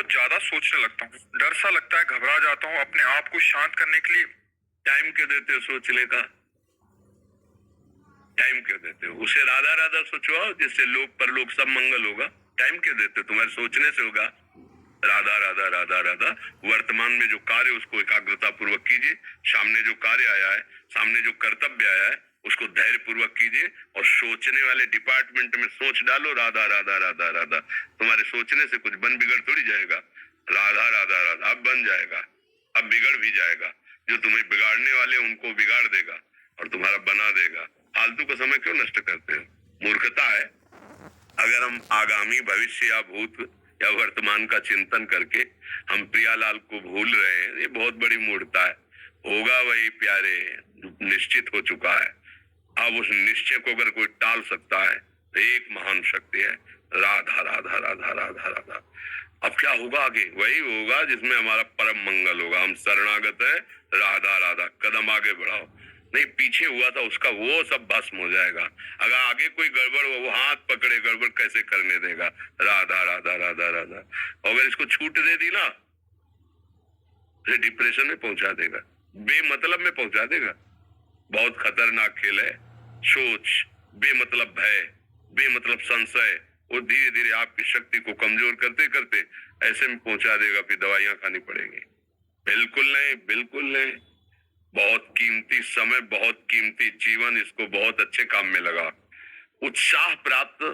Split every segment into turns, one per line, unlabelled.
बहुत ज्यादा सोचने लगता हूँ, डर सा लगता है, घबरा जाता हूँ। अपने आप को शांत करने के लिए
टाइम क्यों देते हो सोचने का? टाइम क्यों देते हो? उसे राधा राधा सोचवाओ जिससे लोक परलोक सब मंगल होगा। टाइम क्यों देते हो? तुम्हारे सोचने से होगा। राधा राधा राधा राधा। वर्तमान में जो कार्य उसको एकाग्रता पूर्वक कीजिए। सामने जो कार्य आया है, सामने जो कर्तव्य आया है, उसको धैर्य पूर्वक कीजिए और सोचने वाले डिपार्टमेंट में सोच डालो राधा राधा राधा राधा। तुम्हारे सोचने से कुछ बन बिगड़ थोड़ी जाएगा। राधा राधा राधा अब बन जाएगा, अब बिगड़ भी जाएगा। जो तुम्हें बिगाड़ने वाले उनको बिगाड़ देगा और तुम्हारा बना देगा। फालतू का समय क्यों नष्ट करते हो? मूर्खता है। अगर हम आगामी भविष्य या भूत या वर्तमान का चिंतन करके हम प्रियालाल को भूल रहे हैं, ये बहुत बड़ी मूर्खता है। होगा वही प्यारे जो निश्चित हो चुका है। अब उस निश्चय को अगर कोई टाल सकता है तो एक महान शक्ति है, राधा राधा राधा राधा राधा। अब क्या होगा आगे? वही होगा जिसमें हमारा परम मंगल होगा। हम शरणागत है, राधा राधा। कदम आगे बढ़ाओ। नहीं, पीछे हुआ था उसका वो सब भस्म हो जाएगा। अगर आगे कोई गड़बड़ हो, वो हाथ पकड़े, गड़बड़ कैसे करने देगा? राधा राधा राधा राधा। अगर इसको छूट दे दी ना, फिर डिप्रेशन में पहुंचा देगा, बेमतलब में पहुंचा देगा। बहुत खतरनाक खेल है। सोच, बेमतलब भय, बेमतलब संशय, वो धीरे धीरे आपकी शक्ति को कमजोर करते करते ऐसे में पहुंचा देगा, फिर दवाइयां खानी पड़ेगी। बिल्कुल नहीं, बिल्कुल नहीं। बहुत कीमती समय, बहुत कीमती जीवन, इसको बहुत अच्छे काम में लगा। उत्साह प्राप्त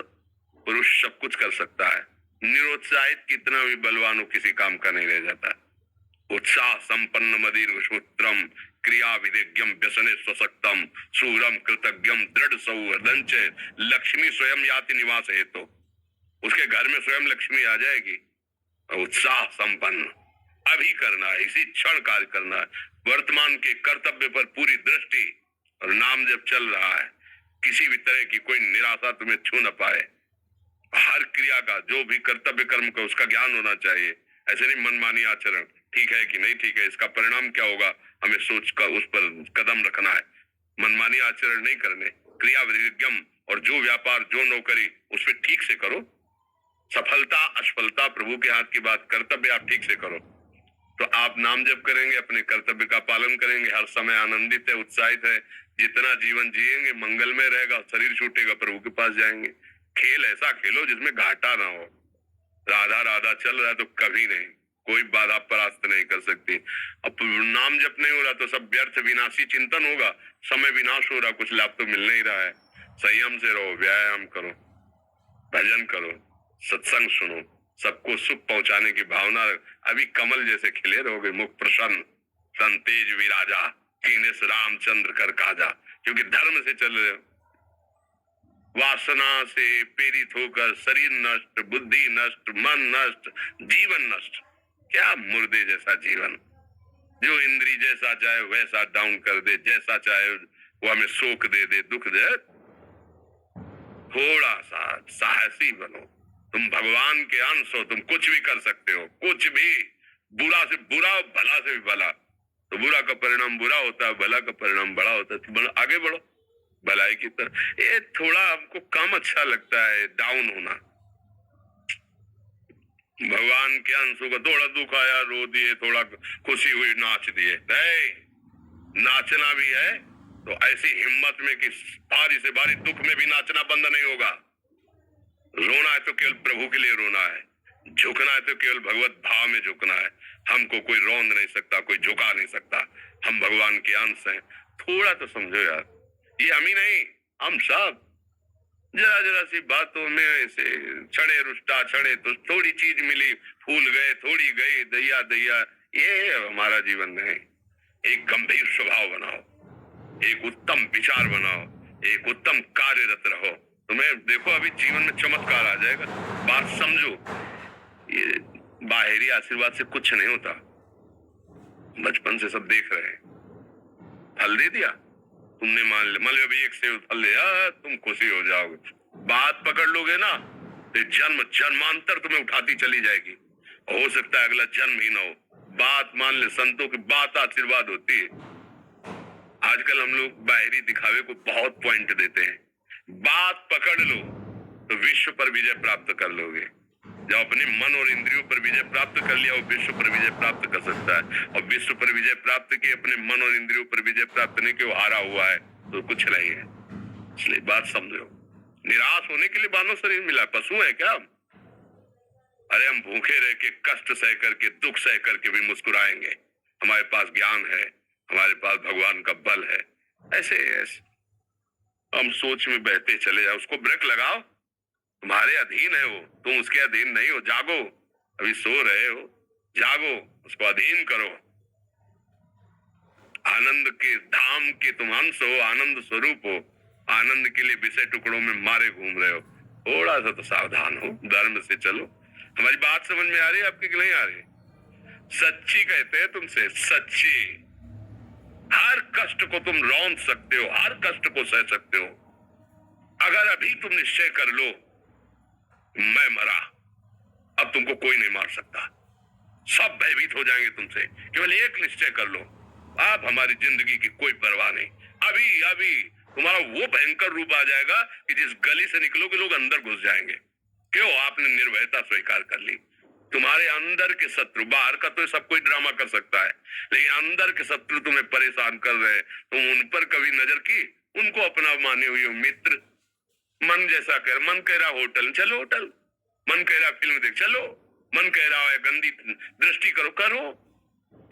पुरुष सब कुछ कर सकता है। निरुत्साहित कितना भी बलवान हो, किसी काम का नहीं रह जाता। उत्साह संपन्न मदीर सूत्रम क्रिया विदेज्ञम व्यसने स्वशक्तम सूरम कृतज्ञम दृढ़ सौहृदंच लक्ष्मी स्वयं याति निवास हेतु। उसके घर में स्वयं लक्ष्मी आ जाएगी। उत्साह संपन्न अभी करना है, इसी क्षण कार्य करना है। वर्तमान के कर्तव्य पर पूरी दृष्टि और नाम जब चल रहा है, किसी भी तरह की कोई निराशा तुम्हें छू न पाए। हर क्रिया का, जो भी कर्तव्य कर्म का, उसका ज्ञान होना चाहिए। ऐसे नहीं मनमानी आचरण, ठीक है कि नहीं ठीक है, इसका परिणाम क्या होगा, हमें सोच कर उस पर कदम रखना है। मनमानी आचरण नहीं करने। क्रिया विज्ञम और जो व्यापार, जो नौकरी, उस पर ठीक से करो। सफलता असफलता प्रभु के हाथ की बात, कर्तव्य आप ठीक से करो तो आप नाम जप करेंगे, अपने कर्तव्य का पालन करेंगे, हर समय आनंदित है, उत्साहित है। जितना जीवन जिएंगे मंगलमय रहेगा। शरीर छूटेगा, प्रभु के पास जाएंगे। खेल ऐसा खेलो जिसमें घाटा ना हो। राधा राधा चल रहा है तो कभी नहीं, कोई बाधा परास्त नहीं कर सकती। अब नाम जप नहीं हो रहा तो सब व्यर्थ विनाशी चिंतन होगा। समय विनाश हो रहा, कुछ लाभ तो मिल नहीं रहा है। संयम से रहो, व्यायाम करो, भजन करो, सत्संग सुनो, सबको सुख पहुंचाने की भावना। अभी कमल जैसे खिले रहोगे, मुख प्रसन्न, संतेज विराजा, कीनेस रामचंद्र कर काजा। क्योंकि धर्म से चल रहे हो। वासना से प्रेरित होकर शरीर नष्ट, बुद्धि नष्ट, मन नष्ट, जीवन नष्ट। क्या मुर्दे जैसा जीवन, जो इंद्री जैसा चाहे वैसा डाउन कर दे, जैसा चाहे वो हमें शोक दे दे, दुख दे। थोड़ा सा साहसी बनो। तुम भगवान के अंश हो, तुम कुछ भी कर सकते हो, कुछ भी। बुरा से बुरा, भला से भी भला। तो बुरा का परिणाम बुरा होता है, भला का परिणाम बड़ा होता है। तो आगे बढ़ो भलाई की तरफ। ये थोड़ा हमको कम अच्छा लगता है डाउन होना। भगवान के अंशों का थोड़ा दुख आया रो दिए, थोड़ा खुशी हुई नाच दिए। नाचना भी है तो ऐसी हिम्मत में कि बारी से बारी दुख में भी नाचना बंद नहीं होगा। रोना है तो केवल प्रभु के लिए रोना है, झुकना है तो केवल भगवत भाव में झुकना है। हमको कोई रौंद नहीं सकता, कोई झुका नहीं सकता। हम भगवान के अंश हैं। थोड़ा तो समझो यार, ये हम ही नहीं, हम सब जरा जरा सी बातों में ऐसे छड़े रुष्टा, छड़े तो थोड़ी चीज मिली, फूल गए, थोड़ी गई, दैया दैया। ये हमारा जीवन नहीं। एक गंभीर स्वभाव बनाओ, एक उत्तम विचार बनाओ, एक उत्तम कार्यरत रहो। तुम्हें देखो अभी जीवन में चमत्कार आ जाएगा। बात समझो, ये बाहरी आशीर्वाद से कुछ नहीं होता। बचपन से सब देख रहे हैं। फल दे दिया तुमने, मान लो अभी एक सेब फल दिया, तुम खुशी हो जाओगे। बात पकड़ लोगे ना तो जन्म जन्मांतर तुम्हें उठाती चली जाएगी। हो सकता है अगला जन्म ही ना हो। बात मान ले, संतों की बात आशीर्वाद होती है। आजकल हम लोग बाहरी दिखावे को बहुत पॉइंट देते हैं। बात पकड़ लो तो विश्व पर विजय प्राप्त कर लोगे। जो अपने मन और इंद्रियों पर विजय प्राप्त कर लिया, वो विश्व पर विजय प्राप्त कर सकता है। और विश्व पर विजय प्राप्त किए, अपने मन और इंद्रियों पर विजय प्राप्त नहीं कि वो हारा हुआ है तो कुछ नहीं है। इसलिए बात समझो, निराश होने के लिए मानव शरीर मिला, पशु है क्या? अरे हम भूखे रह के, कष्ट सह करके, दुख सह करके भी मुस्कुराएंगे। हमारे पास ज्ञान है, हमारे पास भगवान का बल है। ऐसे हम सोच में बहते चले जाओ, उसको ब्रेक लगाओ। तुम्हारे अधीन है वो, तुम उसके अधीन नहीं हो। जागो, अभी सो रहे हो, जागो, उसको अधीन करो। आनंद के धाम के तुम अंश हो, आनंद स्वरूप हो। आनंद के लिए विषय टुकड़ों में मारे घूम रहे हो। थोड़ा सा तो सावधान हो, धर्म से चलो। हमारी बात समझ में आ रही है आपकी कि नहीं आ रही? सच्ची कहते हैं तुमसे, सच्ची। हर कष्ट को तुम रौंद सकते हो, हर कष्ट को सह सकते हो। अगर अभी तुम निश्चय कर लो मैं मरा, अब तुमको कोई नहीं मार सकता। सब भयभीत हो जाएंगे तुमसे। केवल एक निश्चय कर लो, अब हमारी जिंदगी की कोई परवाह नहीं। अभी अभी तुम्हारा वो भयंकर रूप आ जाएगा कि जिस गली से निकलोगे लोग अंदर घुस जाएंगे। क्यों? आपने निर्भयता स्वीकार कर ली। तुम्हारे अंदर के शत्रु, बाहर का तो सब कोई ड्रामा कर सकता है, लेकिन अंदर के शत्रु तुम्हें परेशान कर रहे हैं। तुम उन पर कभी नजर की? उनको अपना माने हुए मित्र। मन जैसा कर, मन कह रहा होटल चलो होटल, मन कह रहा फिल्म देख चलो, मन कह रहा है गंदी दृष्टि करो करो।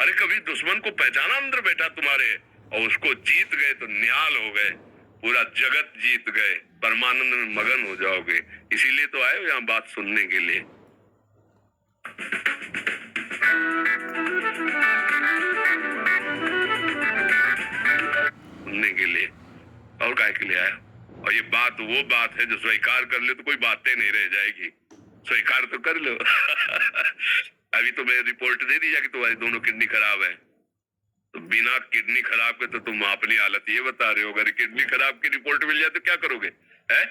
अरे कभी दुश्मन को पहचाना अंदर बैठा तुम्हारे, और उसको जीत गए तो निहाल हो गए, पूरा जगत जीत गए, परमानंद में मगन हो जाओगे। इसीलिए तो आए हो यहाँ बात सुनने के लिए। सुनने के लिए, और काहे के लिए आया? और ये बात वो बात है जो स्वीकार कर ले तो कोई बातें नहीं रह जाएगी। स्वीकार तो कर लो। अभी तो मैं रिपोर्ट दे दी कि तुम्हारी दोनों किडनी खराब है, तो बिना किडनी खराब के तो तुम अपनी हालत ये बता रहे हो। अगर किडनी खराब की रिपोर्ट मिल जाए तो क्या करोगे? है?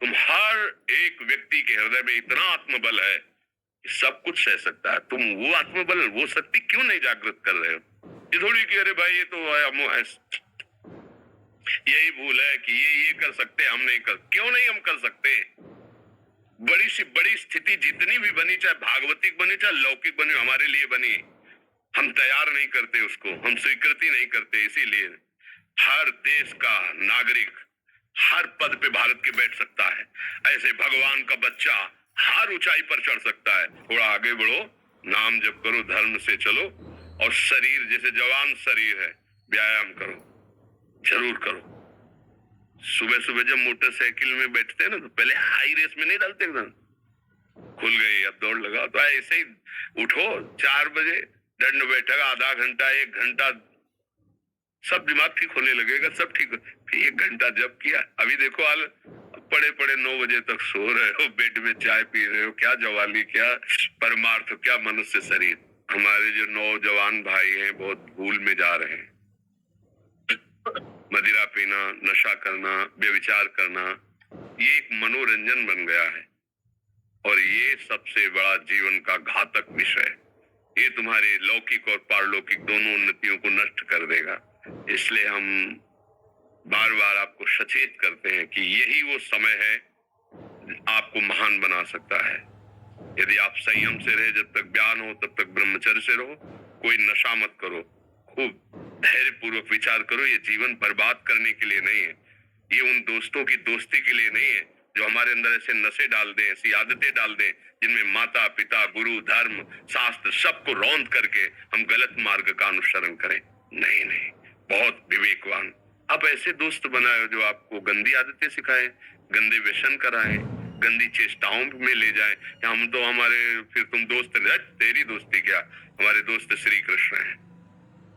तुम हर एक व्यक्ति के हृदय में इतना आत्मबल है कि सब कुछ सह सकता है। तुम वो आत्मबल, वो शक्ति क्यों नहीं जागृत कर रहे हो? ये थोड़ी कि अरे भाई ये तो यही भूल है कि ये कर सकते, हम नहीं कर। क्यों नहीं हम कर सकते? बड़ी सी बड़ी स्थिति जितनी भी बनी, चाहे भागवतिक बनी चाहे लौकिक बनी, हमारे लिए बनी, हम तैयार नहीं करते उसको, हम स्वीकृति नहीं करते। इसीलिए हर देश का नागरिक हर पद पे भारत के बैठ सकता है। ऐसे भगवान का बच्चा हर ऊंचाई पर चढ़ सकता है। थोड़ा आगे बढ़ो, नाम जप करो, धर्म से चलो, और शरीर जैसे जवान शरीर है, व्यायाम करो, जरूर करो। सुबह सुबह जब मोटरसाइकिल में बैठते हैं ना, तो पहले हाई रेस में नहीं डालते, एकदम खुल गई अब दौड़ लगाओ। तो ऐसे ही उठो 4 बजे, दंड बैठक आधा घंटा 1 घंटा, सब दिमाग ठीक होने लगेगा, सब ठीक। फिर 1 घंटा जब किया, अभी देखो हाल, पड़े पड़े 9 बजे तक सो रहे हो, बेड में चाय पी रहे हो। क्या जवानी, क्या परमार्थ, क्या मनुष्य शरीर। हमारे जो नौजवान भाई हैं बहुत भूल में जा रहे हैं। मदिरा पीना, नशा करना, व्यभिचार करना, ये एक मनोरंजन बन गया है, और ये सबसे बड़ा जीवन का घातक विषय है। ये तुम्हारे लौकिक और पारलौकिक दोनों उन्नतियों को नष्ट कर देगा। इसलिए हम बार बार आपको सचेत करते हैं कि यही वो समय है आपको महान बना सकता है। यदि आप संयम से रहे, जब तक ज्ञान हो तब तक ब्रह्मचर्य से रहो, कोई नशा मत करो, खूब धैर्य पूर्वक विचार करो। ये जीवन बर्बाद करने के लिए नहीं है, ये उन दोस्तों की दोस्ती के लिए नहीं है जो हमारे अंदर ऐसे नशे डाल दें, ऐसी आदतें डाल दें जिनमें माता पिता, गुरु, धर्म, शास्त्र सबको रौंद करके हम गलत मार्ग का अनुसरण करें। नहीं नहीं, बहुत विवेकवान। आप ऐसे दोस्त बनाए जो आपको गंदी आदतें सिखाएं, गंदे व्यसन कराएं, गंदी चेष्टाओं में ले जाएं। हम तो हमारे, फिर तुम दोस्त नहीं, तेरी दोस्ती क्या, हमारे दोस्त श्री कृष्ण हैं,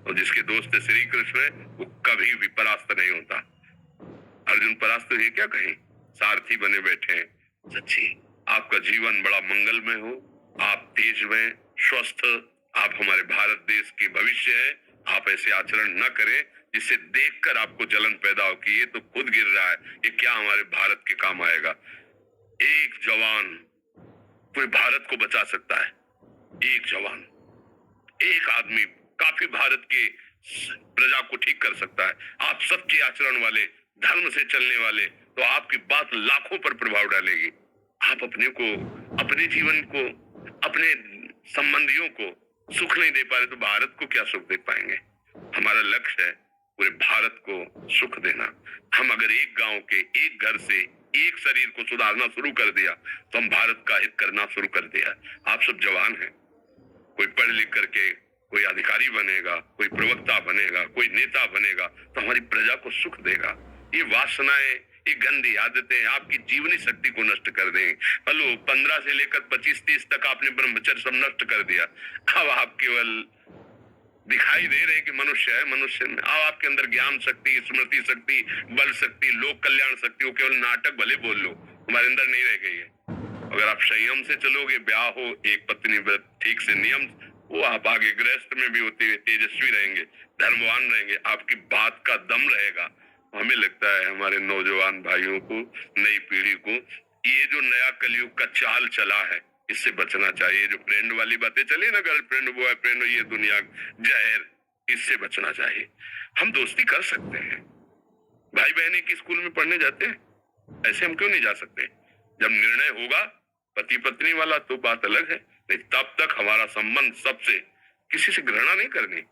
और जिसके दोस्त श्री कृष्ण है वो कभी भी परास्त नहीं होता। अर्जुन परास्त है क्या कहीं? सारथी बने बैठे हैं। सच्ची आपका जीवन बड़ा मंगलमय हो, आप तेजमय, स्वस्थ, आप हमारे भारत देश के भविष्य है। आप ऐसे आचरण न करें जिससे देखकर आपको जलन पैदा हो कि ये तो खुद गिर रहा है, ये क्या हमारे भारत के काम आएगा। एक जवान पूरे भारत को बचा सकता है। एक जवान, एक आदमी काफी भारत के प्रजा को ठीक कर सकता है। आप सच्चे आचरण वाले, धर्म से चलने वाले, तो आपकी बात लाखों पर प्रभाव डालेगी। आप अपने को, अपने जीवन को, अपने संबंधियों को सुख नहीं दे पा रहे तो भारत को क्या सुख दे पाएंगे? हमारा लक्ष्य है पूरे भारत को सुख देना। हम अगर एक गांव के एक घर से एक शरीर को सुधारना शुरू कर दिया तो हम भारत का हित करना शुरू कर दिया। आप सब जवान हैं, कोई पढ़ लिख करके कोई अधिकारी बनेगा, कोई प्रवक्ता बनेगा, कोई नेता बनेगा तो हमारी प्रजा को सुख देगा। ये वासनाएं, ये गंदी आदतें आपकी जीवनी शक्ति को नष्ट कर देंगे। हेलो, 15 से लेकर 25-30 तक आपने ब्रह्मचर्य सब नष्ट कर दिया। अब आप केवल दिखाई दे रहे हैं कि मनुष्य है, मनुष्य में अब आपके अंदर ज्ञान शक्ति, स्मृति शक्ति, बल शक्ति, लोक कल्याण शक्ति, वो केवल नाटक भले बोल लो, हमारे अंदर नहीं रह गई है। अगर आप संयम से चलोगे, ब्याह हो, एक पत्नी व्रत ठीक से नियम, वो आप आगे गृहस्थ में भी होते हुए तेजस्वी रहेंगे, धर्मवान रहेंगे, आपकी बात का दम रहेगा। हमें लगता है हमारे नौजवान भाइयों को, नई पीढ़ी को, ये जो नया कलयुग का चाल चला है इससे बचना चाहिए। जो फ्रेंड वाली बातें चली ना, गर्लफ्रेंड बॉयफ्रेंड, ये दुनिया जहर, इससे बचना चाहिए। हम दोस्ती कर सकते हैं, भाई बहन एक स्कूल में पढ़ने जाते हैं, ऐसे हम क्यों नहीं जा सकते? जब निर्णय होगा पति पत्नी वाला तो बात अलग है, नहीं तब तक हमारा संबंध सबसे, किसी से घृणा नहीं करनी।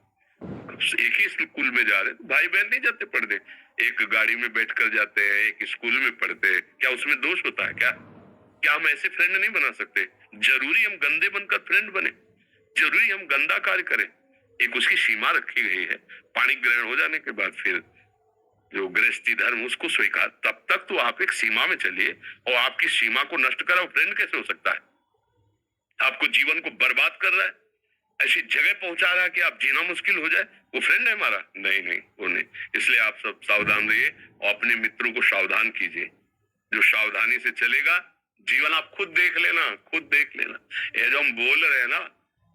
एक ही स्कूल में जा रहे तो भाई बहन नहीं जाते पढ़ने, एक गाड़ी में बैठकर जाते हैं, एक स्कूल में पढ़ते हैं, क्या उसमें दोष होता है? क्या हम ऐसे फ्रेंड नहीं बना सकते? जरूरी हम गंदे बनकर फ्रेंड बने? जरूरी हम गंदा कार्य करें? एक उसकी सीमा रखी गई है। पाणी ग्रहण हो जाने के बाद फिर जो गृहस्थी धर्म उसको स्वीकार, तब तक तो आप एक सीमा में चलिए, और आपकी सीमा को नष्ट करा वो फ्रेंड कैसे हो सकता है? आपको जीवन को बर्बाद कर रहा है, ऐसी जगह पहुंचा रहा है कि आप जीना मुश्किल हो जाए, वो फ्रेंड है हमारा? नहीं नहीं, वो नहीं। इसलिए आप सब सावधान रहिए और अपने मित्रों को सावधान कीजिए। जो सावधानी से चलेगा, जीवन आप खुद देख लेना, खुद देख लेना। ये जो हम बोल रहे हैं ना,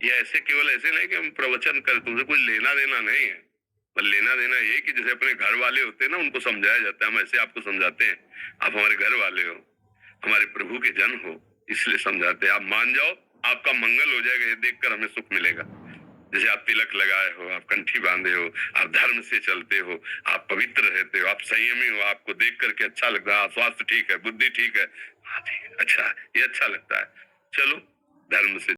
ये ऐसे केवल ऐसे नहीं कि हम प्रवचन कर, तुमसे कुछ लेना देना नहीं है। पर लेना देना ये कि जैसे अपने घर वाले होते हैं ना, उनको समझाया जाता है, हम ऐसे आपको समझाते हैं। आप हमारे घर वाले हो, हमारे प्रभु के जन हो, इसलिए समझाते हैं। आप मान जाओ, आपका मंगल हो जाएगा, ये देखकर हमें सुख मिलेगा। जैसे आप तिलक लगाए हो, आप कंठी बांधे हो, आप धर्म से चलते हो, आप पवित्र रहते हो, आप संयमी हो, आपको देख करके अच्छा लगता है, स्वास्थ्य ठीक है, बुद्धि ठीक है, हाँ ठीक है, अच्छा, ये अच्छा लगता है। चलो धर्म से